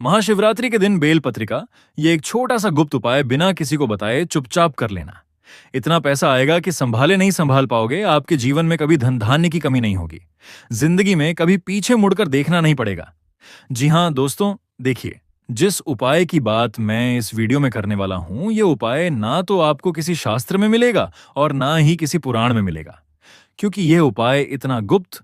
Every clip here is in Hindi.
महाशिवरात्रि के दिन बेल पत्रिका, ये एक छोटा सा गुप्त उपाय बिना किसी को बताए चुपचाप कर लेना। इतना पैसा आएगा कि संभाले नहीं संभाल पाओगे। आपके जीवन में कभी धन धान्य की कमी नहीं होगी। जिंदगी में कभी पीछे मुड़कर देखना नहीं पड़ेगा। जी हाँ दोस्तों, देखिए, जिस उपाय की बात मैं इस वीडियो में करने वाला हूं, ये उपाय ना तो आपको किसी शास्त्र में मिलेगा और ना ही किसी पुराण में मिलेगा, क्योंकि यह उपाय इतना गुप्त,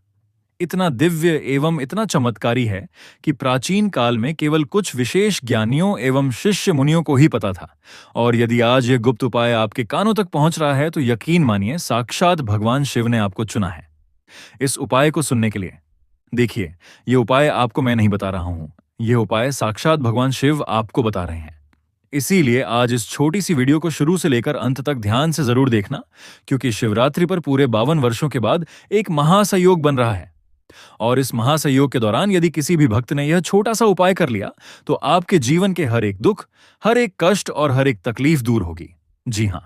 इतना दिव्य एवं इतना चमत्कारी है कि प्राचीन काल में केवल कुछ विशेष ज्ञानियों एवं शिष्य मुनियों को ही पता था। और यदि आज यह गुप्त उपाय आपके कानों तक पहुंच रहा है तो यकीन मानिए, साक्षात भगवान शिव ने आपको चुना है इस उपाय को सुनने के लिए। देखिए, यह उपाय आपको मैं नहीं बता रहा हूं, यह उपाय साक्षात भगवान शिव आपको बता रहे हैं। इसीलिए आज इस छोटी सी वीडियो को शुरू से लेकर अंत तक ध्यान से जरूर देखना, क्योंकि शिवरात्रि पर पूरे 52 वर्षों के बाद एक महासंयोग बन रहा है। और इस महासंयोग के दौरान यदि किसी भी भक्त ने यह छोटा सा उपाय कर लिया तो आपके जीवन के हर एक दुख, हर एक कष्ट और हर एक तकलीफ दूर होगी। जी हां,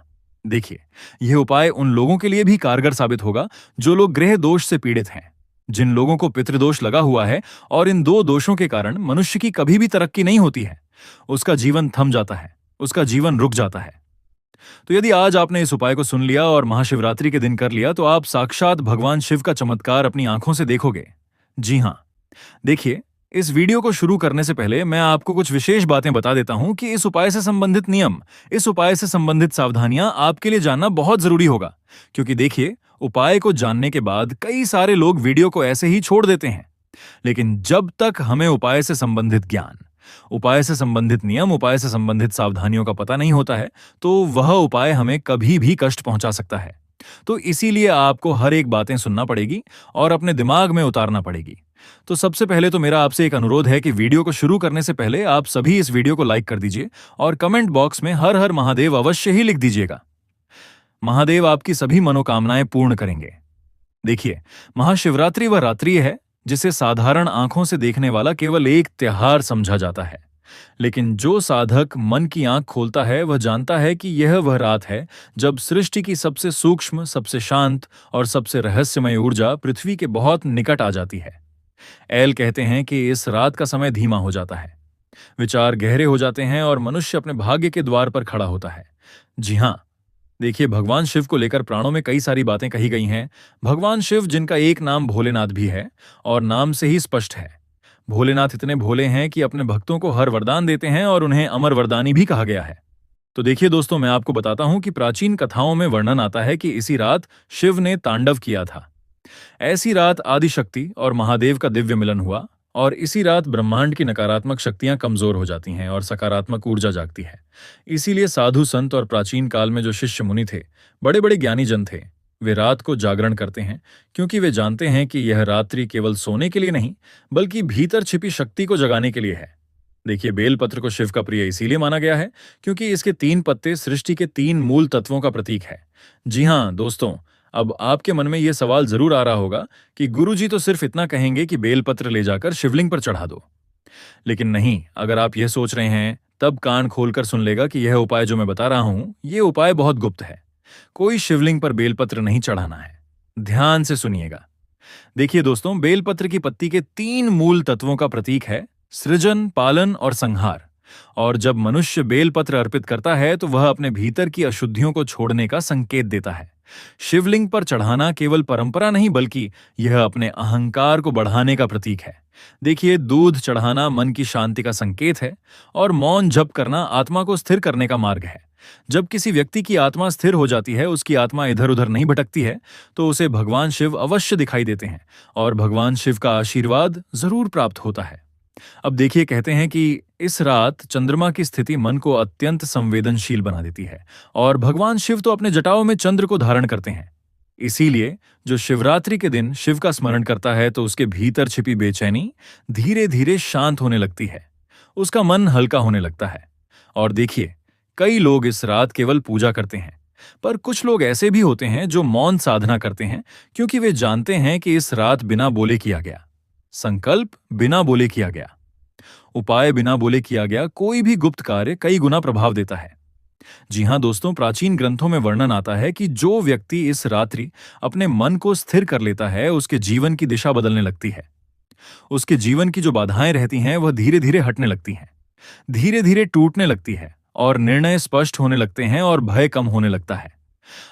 देखिए, यह उपाय उन लोगों के लिए भी कारगर साबित होगा जो लोग ग्रह दोष से पीड़ित हैं, जिन लोगों को पितृदोष लगा हुआ है और इन दो दोषों के कारण मनुष्य की कभी भी तरक्की नहीं होती है। उसका जीवन थम जाता है, उसका जीवन रुक जाता है। तो यदि आज आपने इस उपाय को सुन लिया और महाशिवरात्रि के दिन कर लिया तो आप साक्षात भगवान शिव का चमत्कार अपनी आंखों से देखोगे। जी हां, देखिए, इस वीडियो को शुरू करने से पहले मैं आपको कुछ विशेष बातें बता देता हूं कि इस उपाय से संबंधित नियम, इस उपाय से संबंधित सावधानियां आपके लिए जानना बहुत जरूरी होगा। क्योंकि देखिए, उपाय को जानने के बाद कई सारे लोग वीडियो को ऐसे ही छोड़ देते हैं, लेकिन जब तक हमें उपाय से संबंधित ज्ञान, उपाय से संबंधित नियम, उपाय से संबंधित सावधानियों का पता नहीं होता है तो वह उपाय हमें कभी भी कष्ट पहुंचा सकता है। तो इसीलिए आपको हर एक बातें सुनना पड़ेगी और अपने दिमाग में उतारना पड़ेगी। तो सबसे पहले तो मेरा आपसे एक अनुरोध है कि वीडियो को शुरू करने से पहले आप सभी इस वीडियो को लाइक कर दीजिए और कमेंट बॉक्स में हर हर महादेव अवश्य ही लिख दीजिएगा। महादेव आपकी सभी मनोकामनाएं पूर्ण करेंगे। देखिए, महाशिवरात्रि वह रात्रि है जिसे साधारण आंखों से देखने वाला केवल एक त्योहार समझा जाता है, लेकिन जो साधक मन की आंख खोलता है वह जानता है कि यह वह रात है जब सृष्टि की सबसे सूक्ष्म, सबसे शांत और सबसे रहस्यमय ऊर्जा पृथ्वी के बहुत निकट आ जाती है। एल कहते हैं कि इस रात का समय धीमा हो जाता है, विचार गहरे हो जाते हैं और मनुष्य अपने भाग्य के द्वार पर खड़ा होता है। जी हां, देखिए, भगवान शिव को लेकर पुराणों में कई सारी बातें कही गई हैं। भगवान शिव, जिनका एक नाम भोलेनाथ भी है और नाम से ही स्पष्ट है, भोलेनाथ इतने भोले हैं कि अपने भक्तों को हर वरदान देते हैं और उन्हें अमर वरदानी भी कहा गया है। तो देखिए दोस्तों, मैं आपको बताता हूं कि प्राचीन कथाओं में वर्णन आता है कि इसी रात शिव ने तांडव किया था। ऐसी रात आदिशक्ति और महादेव का दिव्य मिलन हुआ और इसी रात ब्रह्मांड की नकारात्मक शक्तियां कमजोर हो जाती हैं और सकारात्मक ऊर्जा जागती है। इसीलिए साधु संत और प्राचीन काल में जो शिष्य मुनि थे, बड़े बड़े ज्ञानी जन थे, वे रात को जागरण करते हैं, क्योंकि वे जानते हैं कि यह रात्रि केवल सोने के लिए नहीं बल्कि भीतर छिपी शक्ति को जगाने के लिए है। देखिए, बेलपत्र को शिव का प्रिय इसीलिए माना गया है क्योंकि इसके 3 पत्ते सृष्टि के 3 मूल तत्वों का प्रतीक है। जी हां दोस्तों, अब आपके मन में यह सवाल जरूर आ रहा होगा कि गुरुजी तो सिर्फ इतना कहेंगे कि बेलपत्र ले जाकर शिवलिंग पर चढ़ा दो। लेकिन नहीं, अगर आप यह सोच रहे हैं तब कान खोलकर सुन लेगा कि यह उपाय जो मैं बता रहा हूं, यह उपाय बहुत गुप्त है। कोई शिवलिंग पर बेलपत्र नहीं चढ़ाना है। ध्यान से सुनिएगा। देखिए दोस्तों, बेलपत्र की पत्ती के 3 मूल तत्वों का प्रतीक है सृजन, पालन और संहार। और जब मनुष्य बेलपत्र अर्पित करता है तो वह अपने भीतर की अशुद्धियों को छोड़ने का संकेत देता है। शिवलिंग पर चढ़ाना केवल परंपरा नहीं बल्कि यह अपने अहंकार को बढ़ाने का प्रतीक है। देखिए, दूध चढ़ाना मन की शांति का संकेत है और मौन जप करना आत्मा को स्थिर करने का मार्ग है। जब किसी व्यक्ति की आत्मा स्थिर हो जाती है, उसकी आत्मा इधर उधर नहीं भटकती है, तो उसे भगवान शिव अवश्य दिखाई देते हैं और भगवान शिव का आशीर्वाद जरूर प्राप्त होता है। अब देखिए, कहते हैं कि इस रात चंद्रमा की स्थिति मन को अत्यंत संवेदनशील बना देती है और भगवान शिव तो अपने जटाओं में चंद्र को धारण करते हैं। इसीलिए जो शिवरात्रि के दिन शिव का स्मरण करता है तो उसके भीतर छिपी बेचैनी धीरे धीरे शांत होने लगती है, उसका मन हल्का होने लगता है। और देखिए, कई लोग इस रात केवल पूजा करते हैं, पर कुछ लोग ऐसे भी होते हैं जो मौन साधना करते हैं, क्योंकि वे जानते हैं कि इस रात बिना बोले किया गया, संकल्प बिना बोले किया गया, उपाय बिना बोले किया गया कोई भी गुप्त कार्य कई गुना प्रभाव देता है। जी हां दोस्तों, प्राचीन ग्रंथों में वर्णन आता है कि जो व्यक्ति इस रात्रि अपने मन को स्थिर कर लेता है, उसके जीवन की दिशा बदलने लगती है। उसके जीवन की जो बाधाएं रहती हैं वह धीरे धीरे हटने लगती हैं, धीरे धीरे टूटने लगती है और निर्णय स्पष्ट होने लगते हैं और भय कम होने लगता है।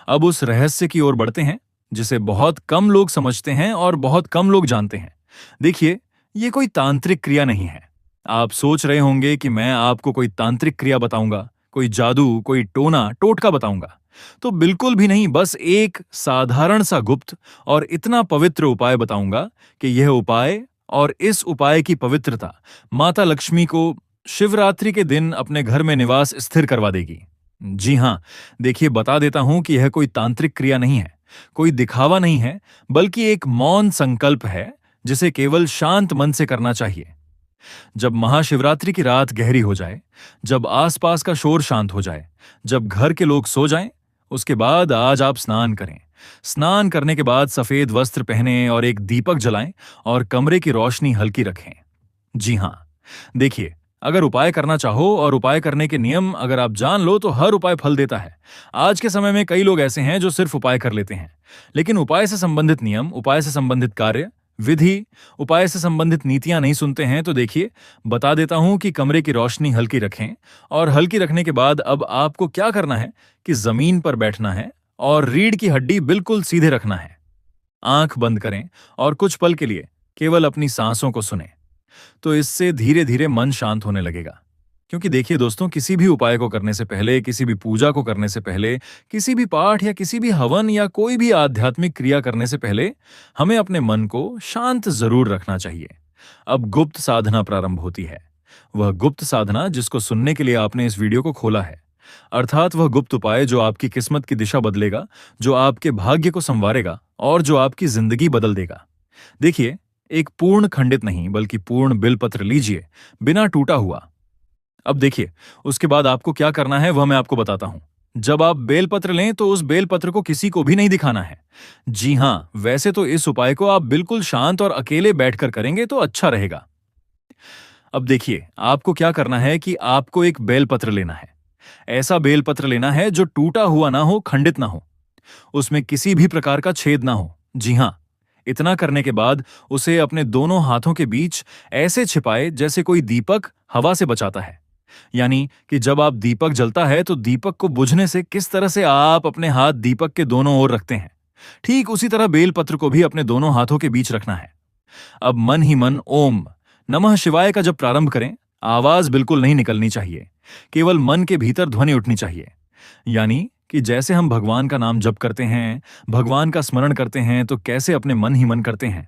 अब उस रहस्य की ओर बढ़ते हैं जिसे बहुत कम लोग समझते हैं और बहुत कम लोग जानते हैं। देखिए, ये कोई तांत्रिक क्रिया नहीं है। आप सोच रहे होंगे कि मैं आपको कोई तांत्रिक क्रिया बताऊंगा, कोई जादू, कोई टोना टोटका बताऊंगा। तो बिल्कुल भी नहीं, बस एक साधारण सा गुप्त और इतना पवित्र उपाय बताऊंगा कि यह उपाय और इस उपाय की पवित्रता माता लक्ष्मी को शिवरात्रि के दिन अपने घर में निवास स्थिर करवा देगी। जी हां, देखिए, बता देता हूं कि यह कोई तांत्रिक क्रिया नहीं है, कोई दिखावा नहीं है, बल्कि एक मौन संकल्प है जिसे केवल शांत मन से करना चाहिए। जब महाशिवरात्रि की रात गहरी हो जाए, जब आसपास का शोर शांत हो जाए, जब घर के लोग सो जाएं, उसके बाद आज आप स्नान करें। स्नान करने के बाद सफेद वस्त्र पहनें और एक दीपक जलाएं और कमरे की रोशनी हल्की रखें। जी हां, देखिए, अगर उपाय करना चाहो और उपाय करने के नियम अगर आप जान लो तो हर उपाय फल देता है। आज के समय में कई लोग ऐसे हैं जो सिर्फ उपाय कर लेते हैं, लेकिन उपाय से संबंधित नियम, उपाय से संबंधित कार्य, विधि, उपाय से संबंधित नीतियां नहीं सुनते हैं। तो देखिए, बता देता हूं कि कमरे की रोशनी हल्की रखें और हल्की रखने के बाद अब आपको क्या करना है कि जमीन पर बैठना है और रीढ़ की हड्डी बिल्कुल सीधे रखना है। आंख बंद करें और कुछ पल के लिए केवल अपनी सांसों को सुनें। तो इससे धीरे धीरे मन शांत होने लगेगा। क्योंकि देखिए दोस्तों, किसी भी उपाय को करने से पहले, किसी भी पूजा को करने से पहले, किसी भी पाठ या किसी भी हवन या कोई भी आध्यात्मिक क्रिया करने से पहले हमें अपने मन को शांत जरूर रखना चाहिए। अब गुप्त साधना प्रारंभ होती है। वह गुप्त साधना जिसको सुनने के लिए आपने इस वीडियो को खोला है, अर्थात वह गुप्त उपाय जो आपकी किस्मत की दिशा बदलेगा, जो आपके भाग्य को संवारेगा और जो आपकी जिंदगी बदल देगा। देखिए, एक पूर्ण खंडित नहीं बल्कि पूर्ण बिलपत्र लीजिए, बिना टूटा हुआ। अब देखिए, उसके बाद आपको क्या करना है वह मैं आपको बताता हूं। जब आप बेलपत्र लें तो उस बेलपत्र को किसी को भी नहीं दिखाना है। जी हां, वैसे तो इस उपाय को आप बिल्कुल शांत और अकेले बैठकर करेंगे तो अच्छा रहेगा। अब देखिए, आपको क्या करना है कि आपको एक बेलपत्र लेना है। ऐसा बेलपत्र लेना है जो टूटा हुआ ना हो, खंडित ना हो, उसमें किसी भी प्रकार का छेद ना हो। जी हां, इतना करने के बाद उसे अपने दोनों हाथों के बीच ऐसे छिपाए जैसे कोई दीपक हवा से बचाता है। यानी कि जब आप दीपक जलता है तो दीपक को बुझने से किस तरह से आप अपने हाथ दीपक के दोनों ओर रखते हैं, ठीक उसी तरह बेलपत्र को भी अपने दोनों हाथों के बीच रखना है। अब मन ही मन ओम नमः शिवाय का जब प्रारंभ करें, आवाज बिल्कुल नहीं निकलनी चाहिए, केवल मन के भीतर ध्वनि उठनी चाहिए। यानी कि जैसे हम भगवान का नाम जप करते हैं, भगवान का स्मरण करते हैं, तो कैसे अपने मन ही मन करते हैं,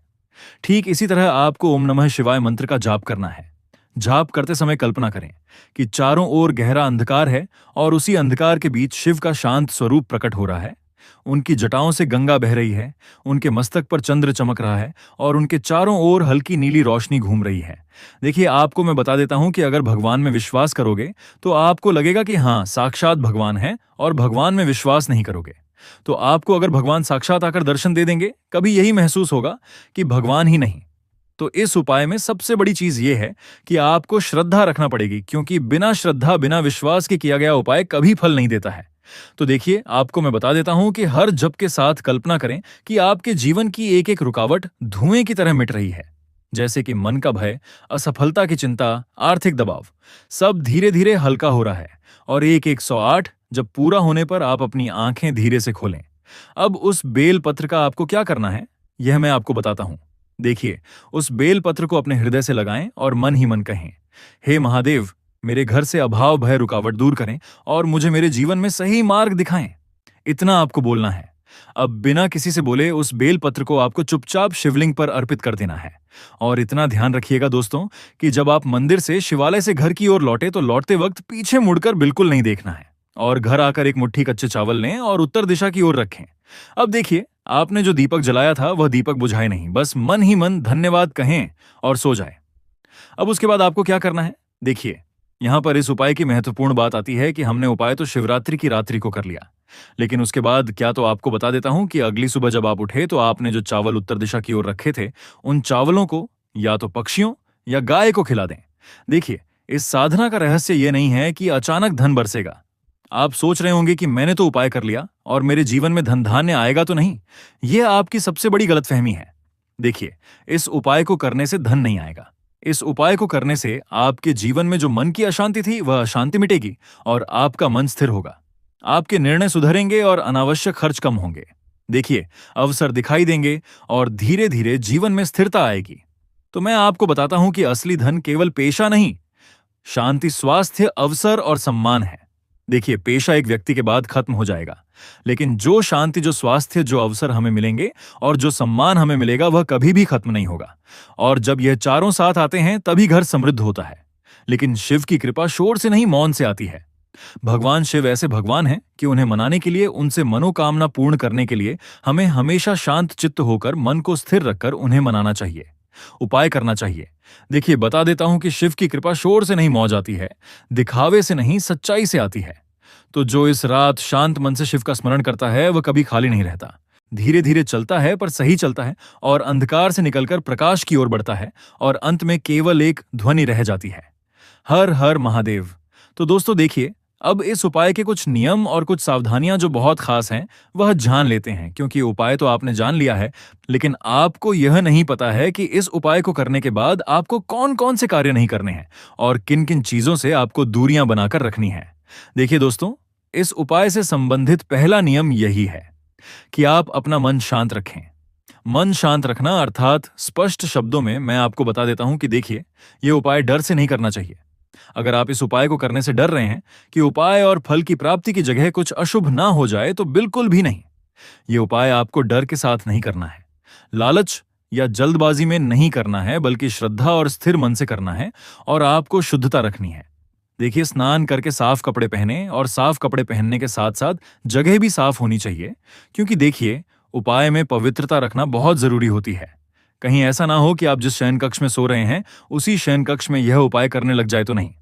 ठीक इसी तरह आपको ओम नमः शिवाय मंत्र का जाप करना है। जाप करते समय कल्पना करें कि चारों ओर गहरा अंधकार है और उसी अंधकार के बीच शिव का शांत स्वरूप प्रकट हो रहा है। उनकी जटाओं से गंगा बह रही है, उनके मस्तक पर चंद्र चमक रहा है और उनके चारों ओर हल्की नीली रोशनी घूम रही है। देखिए, आपको मैं बता देता हूं कि अगर भगवान में विश्वास करोगे तो आपको लगेगा कि हाँ, साक्षात भगवान है, और भगवान में विश्वास नहीं करोगे तो आपको अगर भगवान साक्षात आकर दर्शन दे देंगे, कभी यही महसूस होगा कि भगवान ही नहीं। तो इस उपाय में सबसे बड़ी चीज यह है कि आपको श्रद्धा रखना पड़ेगी, क्योंकि बिना श्रद्धा, बिना विश्वास के किया गया उपाय कभी फल नहीं देता है। तो देखिए, आपको मैं बता देता हूं कि हर जप के साथ कल्पना करें कि आपके जीवन की एक एक रुकावट धुएं की तरह मिट रही है। जैसे कि मन का भय, असफलता की चिंता, आर्थिक दबाव, सब धीरे धीरे हल्का हो रहा है। और 1-108 जब पूरा होने पर आप अपनी आंखें धीरे से खोलें। अब उस बेल पत्र का आपको क्या करना है यह मैं आपको बताता हूं। देखिए, उस बेल पत्र को अपने हृदय से लगाएं और मन ही मन कहें, हे महादेव, मेरे घर से अभाव भय रुकावट दूर करें और मुझे मेरे जीवन में सही मार्ग दिखाएं। इतना आपको बोलना है। अब बिना किसी से बोले उस बेल पत्र को आपको चुपचाप शिवलिंग पर अर्पित कर देना है। और इतना ध्यान रखिएगा दोस्तों कि जब आप मंदिर से, शिवालय से घर की ओर लौटे तो लौटते वक्त पीछे मुड़कर बिल्कुल नहीं देखना है। और घर आकर एक मुट्ठी कच्चे चावल लें और उत्तर दिशा की ओर रखें। अब देखिए, आपने जो दीपक जलाया था वह दीपक बुझाए नहीं, बस मन ही मन धन्यवाद कहें और सो जाए। अब उसके बाद आपको क्या करना है, देखिए, यहां पर इस उपाय की महत्वपूर्ण बात आती है कि हमने उपाय तो शिवरात्रि की रात्रि को कर लिया, लेकिन उसके बाद क्या तो आपको बता देता हूं कि अगली सुबह जब आप उठे तो आपने जो चावल उत्तर दिशा की ओर रखे थे, उन चावलों को या तो पक्षियों या गाय को खिला दें। देखिए, इस साधना का रहस्य यह नहीं है कि अचानक धन बरसेगा। आप सोच रहे होंगे कि मैंने तो उपाय कर लिया और मेरे जीवन में धन धान्य आएगा तो नहीं। यह आपकी सबसे बड़ी गलतफहमी है। देखिए, इस उपाय को करने से धन नहीं आएगा। इस उपाय को करने से आपके जीवन में जो मन की अशांति थी वह अशांति मिटेगी और आपका मन स्थिर होगा। आपके निर्णय सुधरेंगे और अनावश्यक खर्च कम होंगे। देखिए, अवसर दिखाई देंगे और धीरे धीरे जीवन में स्थिरता आएगी। तो मैं आपको बताता हूं कि असली धन केवल पेशा नहीं, शांति, स्वास्थ्य, अवसर और सम्मान है। देखिए, पेशा एक व्यक्ति के बाद खत्म हो जाएगा, लेकिन जो शांति, जो स्वास्थ्य, जो अवसर हमें मिलेंगे और जो सम्मान हमें मिलेगा वह कभी भी खत्म नहीं होगा। और जब यह चारों साथ आते हैं तभी घर समृद्ध होता है। लेकिन शिव की कृपा शोर से नहीं, मौन से आती है। भगवान शिव ऐसे भगवान हैं कि उन्हें मनाने के लिए, उनसे मनोकामना पूर्ण करने के लिए हमें हमेशा शांत चित्त होकर, मन को स्थिर रखकर उन्हें मनाना चाहिए, उपाय करना चाहिए। देखिए, बता देता हूं कि शिव की कृपा शोर से नहीं, मौज आती है, दिखावे से नहीं, सच्चाई से आती है। तो जो इस रात शांत मन से शिव का स्मरण करता है वह कभी खाली नहीं रहता। धीरे धीरे चलता है पर सही चलता है और अंधकार से निकलकर प्रकाश की ओर बढ़ता है और अंत में केवल एक ध्वनि रह जाती है, हर हर महादेव। तो दोस्तों देखिए, अब इस उपाय के कुछ नियम और कुछ सावधानियां जो बहुत खास हैं वह जान लेते हैं, क्योंकि उपाय तो आपने जान लिया है, लेकिन आपको यह नहीं पता है कि इस उपाय को करने के बाद आपको कौन कौन से कार्य नहीं करने हैं और किन किन चीजों से आपको दूरियां बनाकर रखनी है। देखिए दोस्तों, इस उपाय से संबंधित पहला नियम यही है कि आप अपना मन शांत रखें। मन शांत रखना अर्थात स्पष्ट शब्दों में मैं आपको बता देता हूं कि देखिए, यह उपाय डर से नहीं करना चाहिए। अगर आप इस उपाय को करने से डर रहे हैं कि उपाय और फल की प्राप्ति की जगह कुछ अशुभ ना हो जाए, तो बिल्कुल भी नहीं। यह उपाय आपको डर के साथ नहीं करना है, लालच या जल्दबाजी में नहीं करना है, बल्कि श्रद्धा और स्थिर मन से करना है और आपको शुद्धता रखनी है। देखिए, स्नान करके साफ कपड़े पहने और साफ कपड़े पहनने के साथ साथ जगह भी साफ होनी चाहिए, क्योंकि देखिए, उपाय में पवित्रता रखना बहुत जरूरी होती है। कहीं ऐसा ना हो कि आप जिस शयन कक्ष में सो रहे हैं उसी शयन कक्ष में यह उपाय करने लग जाए तो नहीं।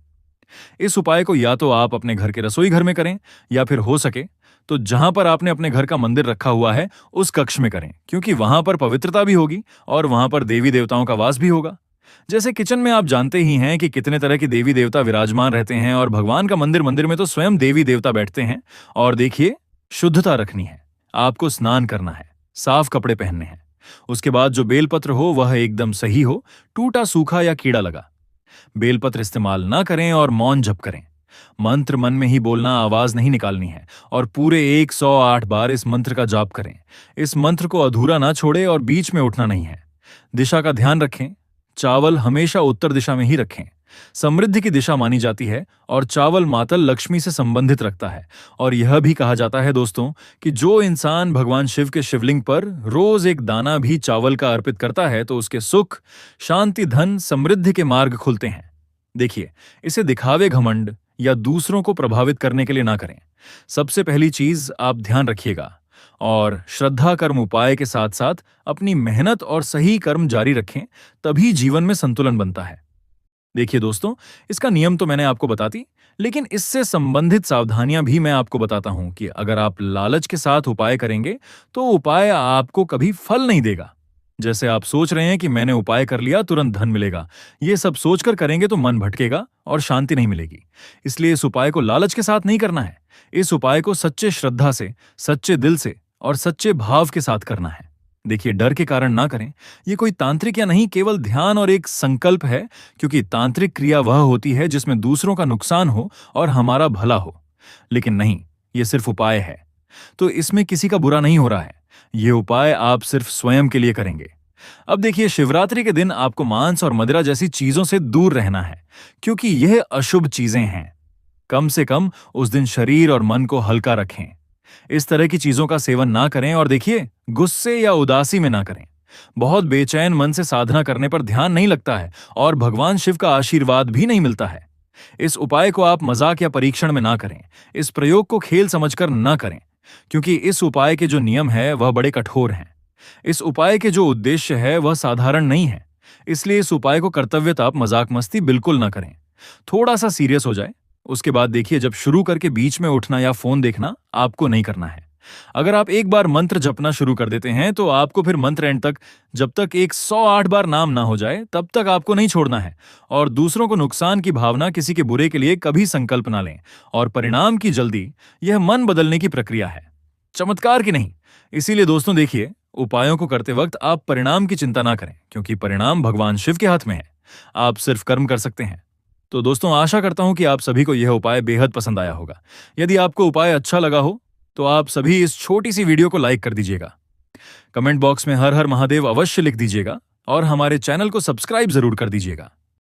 इस उपाय को या तो आप अपने घर के रसोई घर में करें या फिर हो सके तो जहां पर आपने अपने घर का मंदिर रखा हुआ है उस कक्ष में करें, क्योंकि वहां पर पवित्रता भी होगी और वहां पर देवी देवताओं का वास भी होगा। जैसे किचन में आप जानते ही हैं कि कितने तरह के देवी देवता विराजमान रहते हैं और भगवान का मंदिर में तो स्वयं देवी देवता बैठते हैं। और देखिए, शुद्धता रखनी है, आपको स्नान करना है, साफ कपड़े पहनने हैं। उसके बाद जो बेलपत्र हो वह एकदम सही हो, टूटा, सूखा या कीड़ा लगा। बेलपत्र इस्तेमाल ना करें और मौन जप करें। मंत्र मन में ही बोलना, आवाज नहीं निकालनी है और पूरे 108 बार इस मंत्र का जाप करें। इस मंत्र को अधूरा ना छोड़े और बीच में उठना नहीं है। दिशा का ध्यान रखें, चावल हमेशा उत्तर दिशा में ही रखें। समृद्धि की दिशा मानी जाती है और चावल मातल लक्ष्मी से संबंधित रखता है। और यह भी कहा जाता है दोस्तों कि जो इंसान भगवान शिव के शिवलिंग पर रोज एक दाना भी चावल का अर्पित करता है तो उसके सुख, शांति, धन, समृद्धि के मार्ग खुलते हैं। देखिए, इसे दिखावे, घमंड या दूसरों को प्रभावित करने के लिए ना करें। सबसे पहली चीज आप ध्यान रखिएगा और श्रद्धा कर्म उपाय के साथ साथ अपनी मेहनत और सही कर्म जारी रखें, तभी जीवन में संतुलन बनता है। देखिए दोस्तों, इसका नियम तो मैंने आपको बता दी, लेकिन इससे संबंधित सावधानियां भी मैं आपको बताता हूं कि अगर आप लालच के साथ उपाय करेंगे तो उपाय आपको कभी फल नहीं देगा। जैसे आप सोच रहे हैं कि मैंने उपाय कर लिया, तुरंत धन मिलेगा, ये सब सोचकर करेंगे तो मन भटकेगा और शांति नहीं मिलेगी। इसलिए इस उपाय को लालच के साथ नहीं करना है। इस उपाय को सच्चे श्रद्धा से, सच्चे दिल से और सच्चे भाव के साथ करना है। देखिए, डर के कारण ना करें। ये कोई तांत्रिक या नहीं, केवल ध्यान और एक संकल्प है, क्योंकि तांत्रिक क्रिया वह होती है जिसमें दूसरों का नुकसान हो और हमारा भला हो। लेकिन नहीं, ये सिर्फ उपाय है, तो इसमें किसी का बुरा नहीं हो रहा है। ये उपाय आप सिर्फ स्वयं के लिए करेंगे। अब देखिए, शिवरात्रि के दिन आपको मांस और मदिरा जैसी चीजों से दूर रहना है, क्योंकि यह अशुभ चीजें हैं। कम से कम उस दिन शरीर और मन को हल्का रखें। इस तरह की चीजों का सेवन ना करें और देखिए, गुस्से या उदासी में ना करें। बहुत बेचैन मन से साधना करने पर ध्यान नहीं लगता है और भगवान शिव का आशीर्वाद भी नहीं मिलता है। इस उपाय को आप मजाक या परीक्षण में ना करें। इस प्रयोग को खेल समझकर ना करें, क्योंकि इस उपाय के जो नियम है वह बड़े कठोर हैं। इस उपाय के जो उद्देश्य है वह साधारण नहीं है। इसलिए इस उपाय को कर्तव्यतः आप मजाक मस्ती बिल्कुल ना करें। थोड़ा सा सीरियस हो जाए। उसके बाद देखिए, जब शुरू करके बीच में उठना या फोन देखना आपको नहीं करना है। अगर आप एक बार मंत्र जपना शुरू कर देते हैं तो आपको फिर मंत्र एंड तक, जब तक 108 बार नाम ना हो जाए तब तक आपको नहीं छोड़ना है। और दूसरों को नुकसान की भावना, किसी के बुरे के लिए कभी संकल्प ना लें। और परिणाम की जल्दी, यह मन बदलने की प्रक्रिया है। चमत्कार की नहीं। इसीलिए दोस्तों देखिए, उपायों को करते वक्त आप परिणाम की चिंता ना करें, क्योंकि परिणाम भगवान शिव के हाथ में है। आप सिर्फ कर्म कर सकते हैं। तो दोस्तों, आशा करता हूं कि आप सभी को यह उपाय बेहद पसंद आया होगा। यदि आपको उपाय अच्छा लगा हो तो आप सभी इस छोटी सी वीडियो को लाइक कर दीजिएगा। कमेंट बॉक्स में हर हर महादेव अवश्य लिख दीजिएगा और हमारे चैनल को सब्सक्राइब जरूर कर दीजिएगा।